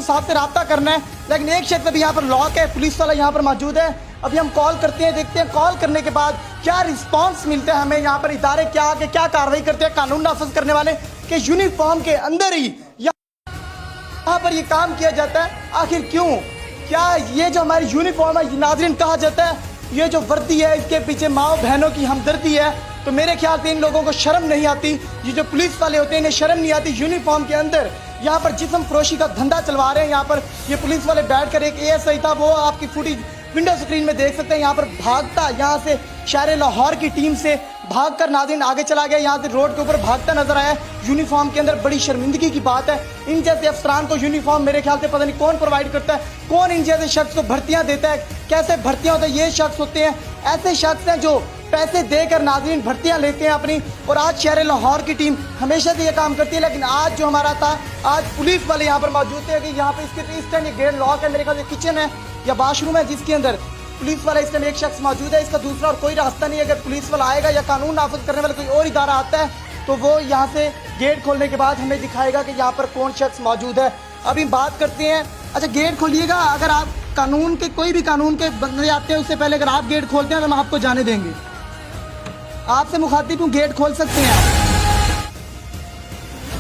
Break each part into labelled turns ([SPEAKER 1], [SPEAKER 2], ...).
[SPEAKER 1] साहब से रब्ता करना है, लेकिन एक शख्स अभी यहाँ पर लॉक है, पुलिस वाला यहाँ पर मौजूद है। अभी हम कॉल करते हैं, देखते हैं कॉल करने के बाद क्या रिस्पांस मिलता है हमें। यहाँ पर इदारे क्या कार्रवाई करते हैं कानून नाफिज करने वाले कि यूनिफॉर्म के अंदर ही यहाँ पर ये काम किया जाता है। आखिर क्यों? क्या ये जो हमारी यूनिफॉर्म है नाज़रीन, कहा जाता है ये जो वर्दी है इसके पीछे माओ बहनों की हमदर्दी है, तो मेरे ख्याल से इन लोगों को शर्म नहीं आती। ये जो पुलिस वाले होते हैं इन्हें शर्म नहीं आती। यूनिफॉर्म के अंदर यहाँ पर जिस्म फरोशी का धंधा चलवा रहे हैं। यहाँ पर ये पुलिस वाले बैठ कर, एक ASI था वो आपकी फुटेज विंडो स्क्रीन में देख सकते हैं, यहाँ पर भागता, यहाँ से शहर लाहौर की टीम से भागकर नाज़रीन आगे चला गया, यहाँ से रोड के ऊपर भागता नजर आया यूनिफॉर्म के अंदर। बड़ी शर्मिंदगी की बात है, इन जैसे अफसरान को यूनिफॉर्म मेरे ख्याल से पता नहीं कौन प्रोवाइड करता है, कौन इन जैसे शख्स को भर्तियां देता है, कैसे भर्तियां होती है। ये शख्स होते हैं, ऐसे शख्स हैं जो पैसे देकर नाज़रीन भर्तियां लेते हैं अपनी। और आज शहर लाहौर की टीम हमेशा से ये काम करती है, लेकिन आज जो हमारा था, आज पुलिस वाले यहाँ पर मौजूद थे कि यहाँ पे इसके इस टाइम ये गेट लॉक है, मेरे ख्याल से किचन है या वाशरूम है जिसके अंदर पुलिस वाला इस टाइम एक शख्स मौजूद है। इसका दूसरा और कोई रास्ता नहीं है। अगर पुलिस वाला आएगा या कानून नाफिज करने वाला कोई और इदारा आता है तो वो यहाँ से गेट खोलने के बाद हमें दिखाएगा कि यहाँ पर कौन शख्स मौजूद है। अभी बात करते हैं, अच्छा गेट खोलिएगा, अगर आप कानून के कोई भी कानून के बंदे आते हैं उससे पहले अगर आप गेट खोलते हैं तो हम आपको जाने देंगे। आपसे मुखातिब हूँ, गेट खोल सकते हैं आप।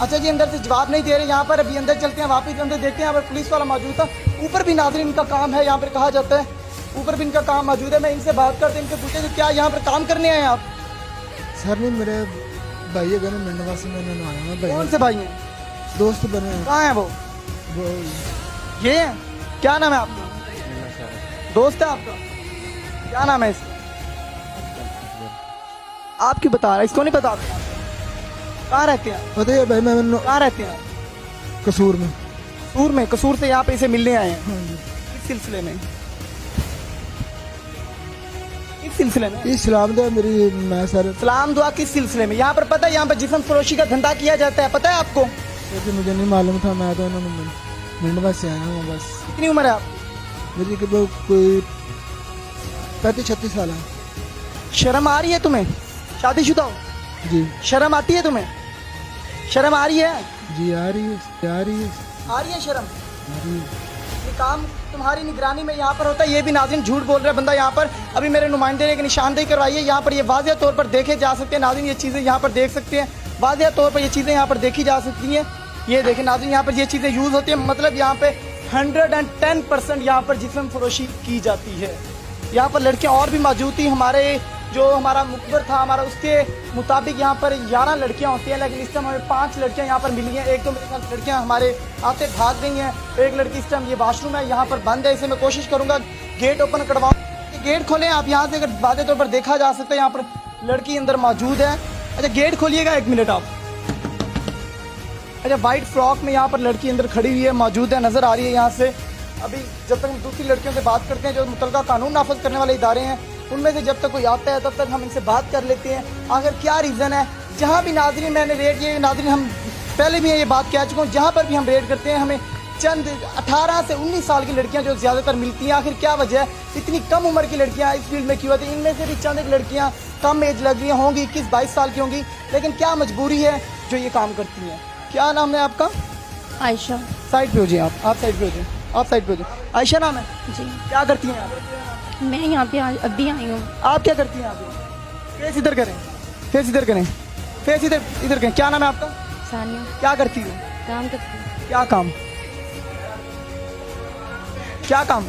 [SPEAKER 1] अच्छा जी, अंदर से जवाब नहीं दे रहे यहाँ पर। अभी अंदर चलते हैं, वापस अंदर देखते हैं। यहाँ पर पुलिस वाला मौजूद था, ऊपर भी नाज़रीन इनका काम है, यहाँ पर कहा जाता है ऊपर भी इनका काम मौजूद है। मैं इनसे बात करते हैं, इनसे पूछे कि क्या यहाँ पर काम करने आए हैं आप?
[SPEAKER 2] सर नहीं, मेरे भाई है मिंडवा से मैंने आया हूँ।
[SPEAKER 1] कौन से भाई हैं?
[SPEAKER 2] दोस्त बने हैं।
[SPEAKER 1] कहाँ हैं वो ये हैं? क्या नाम है आपका? दोस्त है आपका? क्या नाम है इसका? आप क्यों बता रहे हैं? इसको नहीं पता? कहाँ रहते हैं?
[SPEAKER 2] पता है भाई, मैं
[SPEAKER 1] कहाँ रहते हैं?
[SPEAKER 2] कसूर में।
[SPEAKER 1] कसूर में? कसूर से यहाँ पे इसे मिलने आए हैं?
[SPEAKER 2] हाँ जी।
[SPEAKER 1] किस सिलसिले में? किस सिलसिले में?
[SPEAKER 2] इस्लाम दुआ मेरी मैं सर
[SPEAKER 1] सलाम दुआ किस सिलसिले में? यहाँ पर पता है यहाँ पर जिस्म फरोशी का धंधा किया जाता है, पता है आपको?
[SPEAKER 2] क्योंकि मुझे नहीं मालूम था, मैं तो इन्होंने मिंडवा से आया हूँ बस।
[SPEAKER 1] कितनी उम्र है आपकी?
[SPEAKER 2] मेरी कोई 35-36 साल है।
[SPEAKER 1] शर्म आ रही है तुम्हें? शादीशुदा हो?
[SPEAKER 2] जी।
[SPEAKER 1] शर्म आती है तुम्हें? शर्म आ रही है?
[SPEAKER 2] जी आ रही है, आ रही है,
[SPEAKER 1] आ रही है शर्म?
[SPEAKER 2] आ रही है।
[SPEAKER 1] ये काम तुम्हारी निगरानी में यहाँ पर होता है। ये भी नाज़रीन झूठ बोल रहा है बंदा यहाँ पर। अभी मेरे नुमाइंदे ने एक निशानदेही करवाई है, यहाँ पर ये वाज़ेह तौर पर देखे जा सकते हैं नाज़रीन, ये चीज़ें यहाँ पर देख सकते हैं, वाज़ेह तौर पर ये चीज़ें यहाँ पर देखी जा सकती हैं। ये देखें नाज़रीन, यहाँ पर ये चीज़ें यूज़ होती हैं, मतलब यहाँ पे 110% यहाँ पर जिस्म फरोशी की जाती है। यहाँ पर लड़कियाँ और भी मौजूद थी, हमारे जो हमारा मुखबर था हमारा उसके मुताबिक यहाँ पर 11 लड़कियाँ होती हैं, लेकिन इस टाइम हमें 5 लड़कियाँ यहाँ पर मिली हैं। एक तो मेरे ख्याल लड़कियाँ हमारे आते भाग गई हैं, एक लड़की इस टाइम ये वाशरूम है यहाँ पर बंद है, इसे मैं कोशिश करूँगा गेट ओपन करवाऊँ। गेट खोलें आप, यहाँ से अगर वाज़ेह तौर पर देखा जा सकता है यहाँ पर लड़की अंदर मौजूद है। अच्छा गेट खोलिएगा, 1 मिनट आप। अच्छा वाइट फ्रॉक में यहाँ पर लड़की अंदर खड़ी हुई है, मौजूद है, नज़र आ रही है यहाँ से। अभी जब तक हम दूसरी लड़कियों से बात करते हैं जो मुतलका कानून नाफिज करने वाले इदारे हैं, उनमें से जब तक कोई आता है तब तक हम इनसे बात कर लेते हैं आखिर क्या रीज़न है। जहाँ भी नाज़रीन मैंने रेड, ये नाज़रीन हम पहले भी ये बात कह चुका हूँ, जहाँ पर भी हम रेड करते हैं हमें चंद 18 से 19 साल की लड़कियाँ जो ज़्यादातर मिलती हैं। आखिर क्या वजह है इतनी कम उम्र की लड़कियाँ इस फील्ड में क्यों आती हैं? इनमें से भी चंद एक लड़कियाँ कम एज लग रही होंगी, 21-22 साल की होंगी, लेकिन क्या मजबूरी है जो ये काम करती हैं। क्या नाम है आपका?
[SPEAKER 3] आयशा।
[SPEAKER 1] साइड पे हो जाइए आप साइड पे हो जाइए, आप साइड पे हो जाइए। आयशा नाम है
[SPEAKER 3] जी।
[SPEAKER 1] क्या करती हैं आप?
[SPEAKER 3] मैं यहाँ पे अभी आई हूँ।
[SPEAKER 1] आप क्या करती हैं यहाँ पे? फेस इधर करें, फेस इधर करें, फेस इधर करें। क्या नाम है आपका?
[SPEAKER 3] सानिया।
[SPEAKER 1] क्या करती हो?
[SPEAKER 3] काम करती हूँ।
[SPEAKER 1] क्या काम? क्या काम?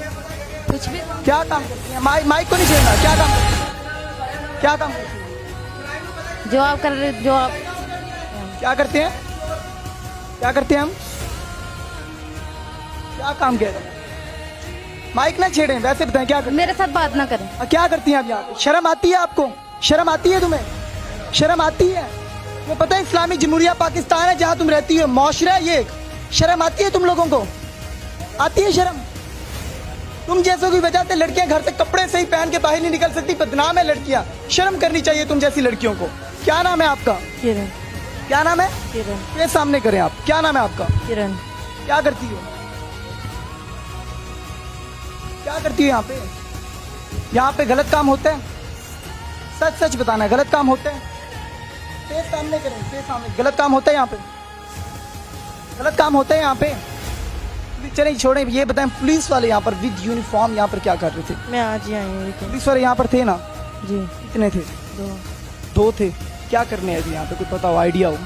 [SPEAKER 3] कुछ भी।
[SPEAKER 1] क्या काम करती हैं? माइक को नहीं छेड़ना। क्या काम करती हैं? क्या काम करती हैं?
[SPEAKER 3] जो आप कर रहे, जो आप
[SPEAKER 1] क्या करते हैं? क्या करते हैं हम? क्या काम किया जाए? माइक ना छेड़ें, वैसे बताएं क्या करते
[SPEAKER 3] मेरे साथ बात ना करें।
[SPEAKER 1] हैं? क्या करती हैं आप यहाँ पे? शर्म आती है आपको? शर्म आती है तुम्हें? शर्म आती है? वो पता है इस्लामी जमहूरिया पाकिस्तान है जहाँ तुम रहती हो, मौशरा है ये। शर्म आती है तुम लोगों को? आती है शर्म? तुम जैसों की वजह से लड़कियां घर से कपड़े सही पहन के बाहर नहीं निकल सकती, बदनाम है लड़कियां। शर्म करनी चाहिए तुम जैसी लड़कियों को। क्या नाम है आपका?
[SPEAKER 3] किरण।
[SPEAKER 1] क्या नाम है?
[SPEAKER 3] किरण।
[SPEAKER 1] ये सामने करें आप। क्या नाम है आपका?
[SPEAKER 3] किरण।
[SPEAKER 1] क्या करती हो? क्या करती हो यहाँ पे? यहाँ पे गलत काम होता है? सच सच बताना है, गलत काम होता है? फेस सामने करें, फेस सामने। गलत काम होता है यहाँ पे? गलत काम होता है यहाँ पे? चले छोड़े, ये बताएं पुलिस वाले यहाँ पर विद यूनिफॉर्म यहाँ पर क्या कर रहे थे?
[SPEAKER 4] मैं आज ही आई हूँ लेकिन।
[SPEAKER 1] पुलिस वाले यहाँ पर थे ना?
[SPEAKER 4] जी
[SPEAKER 1] कितने थे?
[SPEAKER 4] 2।
[SPEAKER 1] 2 थे। क्या करने आए थे यहाँ पे, कुछ पता हो, आइडिया हो?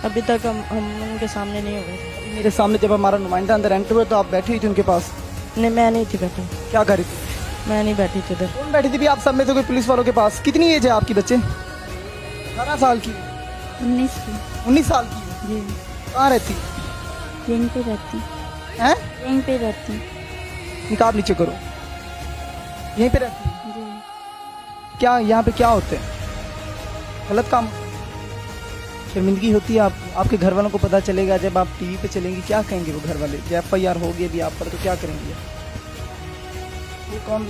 [SPEAKER 4] अभी तक हम उनके सामने नहीं हो गए।
[SPEAKER 1] मेरे सामने जब हमारा नुमाइंदा अंदर एंटर हुआ तो आप बैठी हुई थी उनके पास,
[SPEAKER 4] नहीं मैं नहीं थी बैठी,
[SPEAKER 1] क्या कर रही थी?
[SPEAKER 4] मैं नहीं बैठी थी उधर।
[SPEAKER 1] कौन बैठी थी भी आप सब में से कोई पुलिस वालों के पास? कितनी एज है आपकी बच्चे? 18 साल की?
[SPEAKER 3] 19 की
[SPEAKER 1] 19 साल की?
[SPEAKER 3] जी
[SPEAKER 1] कहाँ रहती
[SPEAKER 3] यहीं पे रहती
[SPEAKER 1] हैं?
[SPEAKER 3] यहीं पे रहती
[SPEAKER 1] निकाब नीचे करो। यहीं पे रहती?
[SPEAKER 3] जी
[SPEAKER 1] क्या यहाँ पे क्या होते हैं? गलत काम? शर्मिंदगी होती है आपके घर वालों को पता चलेगा जब आप टीवी पे चलेंगी, क्या कहेंगे वो घर वाले? जब FIR होगी अभी आप पर तो क्या करेंगे?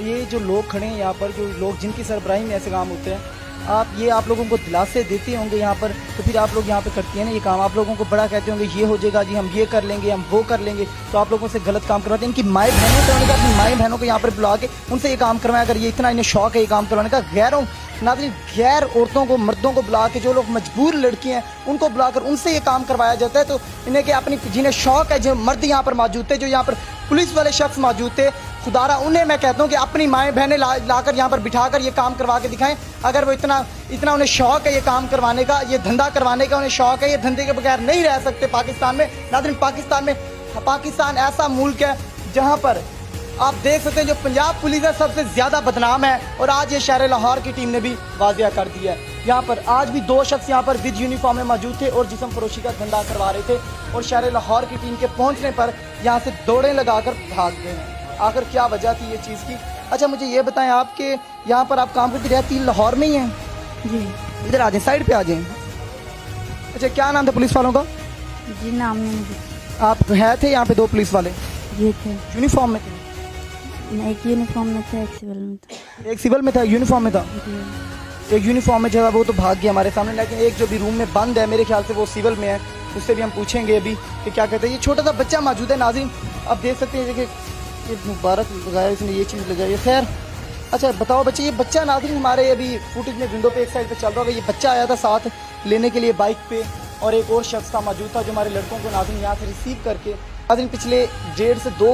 [SPEAKER 1] ये जो लोग खड़े हैं यहाँ पर, जो लोग जिनकी सरबराही में ऐसे काम होते हैं, आप लोगों को दिलासे देते होंगे यहाँ पर, तो फिर आप लोग यहाँ पे करती हैं ना ये काम, आप लोगों को बड़ा कहते होंगे ये हो जाएगा जी, हम ये कर लेंगे, हम वो कर लेंगे, तो आप लोगों से गलत काम करवाते हैं। इनकी माएँ बहनों से उन्होंने अपनी माएँ बहनों को यहाँ पर बुला के उनसे ये काम करवाया, अगर ये इतना इन्हें शौक है ये काम करवाने का। गैरों नाज़रीन, गैर औरतों को, मर्दों को बुला के, जो लोग मजबूर लड़की हैं उनको बुलाकर उनसे ये काम करवाया जाता है। तो इन्हें कि अपनी जिन्हें शौक है, जो मर्द यहाँ पर मौजूद थे, जो यहाँ पर पुलिस वाले शख्स मौजूद थे, खुदारा उन्हें मैं कहता हूँ कि अपनी माएँ बहनें लाकर यहाँ पर बिठाकर ये काम करवा के दिखाएं। अगर वो इतना उन्हें शौक है ये काम करवाने का, ये धंधा करवाने का उन्हें शौक है, ये धंधे के बगैर नहीं रह सकते पाकिस्तान में। नाज़रीन, पाकिस्तान ऐसा मुल्क है जहाँ पर आप देख सकते हैं जो पंजाब पुलिस है सबसे ज़्यादा बदनाम है, और आज ये शहर लाहौर की टीम ने भी वाजिया कर दिया है। यहाँ पर आज भी 2 शख्स यहाँ पर विद यूनिफॉर्म में मौजूद थे और जिस्म फरोशी का धंधा करवा रहे थे, और शहर लाहौर की टीम के पहुँचने पर यहाँ से दौड़ें लगाकर भाग गए हैं। आखिर क्या वजह थी ये चीज़ की? अच्छा मुझे ये बताएं, आपके यहाँ पर आप काम करती रहती लाहौर में ही हैं?
[SPEAKER 3] जी
[SPEAKER 1] इधर आ जाएं, साइड पे आ जाएं। अच्छा क्या नाम था पुलिस वालों का?
[SPEAKER 3] जी नाम नहीं
[SPEAKER 1] आप है थे यहाँ पे 2 पुलिस वाले
[SPEAKER 3] ये थे,
[SPEAKER 1] यूनिफॉर्म में थे?
[SPEAKER 3] एक यूनिफॉर्म में था, एक सिविल में था।
[SPEAKER 1] एक सिविल में था, यूनिफॉर्म में था?
[SPEAKER 3] जी
[SPEAKER 1] एक यूनिफॉर्म में जो है वो तो भाग गया हमारे सामने, लेकिन एक जो भी रूम में बंद है मेरे ख्याल से वो सिविल में है, उससे भी हम पूछेंगे अभी कि क्या कहते हैं। ये छोटा सा बच्चा मौजूद है नाज़रीन, आप देख सकते हैं कि ये मुबारक लगाया, इसने ये चीज़ लगाई है। खैर अच्छा बताओ बच्चे, ये बच्चा नाज़रीन हमारे अभी फुटेज में विंडो पे एक साइड पे चल रहा होगा, ये बच्चा आया था साथ लेने के लिए बाइक पे, और एक और शख्स था मौजूद था जो हमारे लड़कों को नाज़रीन यहाँ से रिसीव करके, नाज़रीन पिछले 1.5 से 2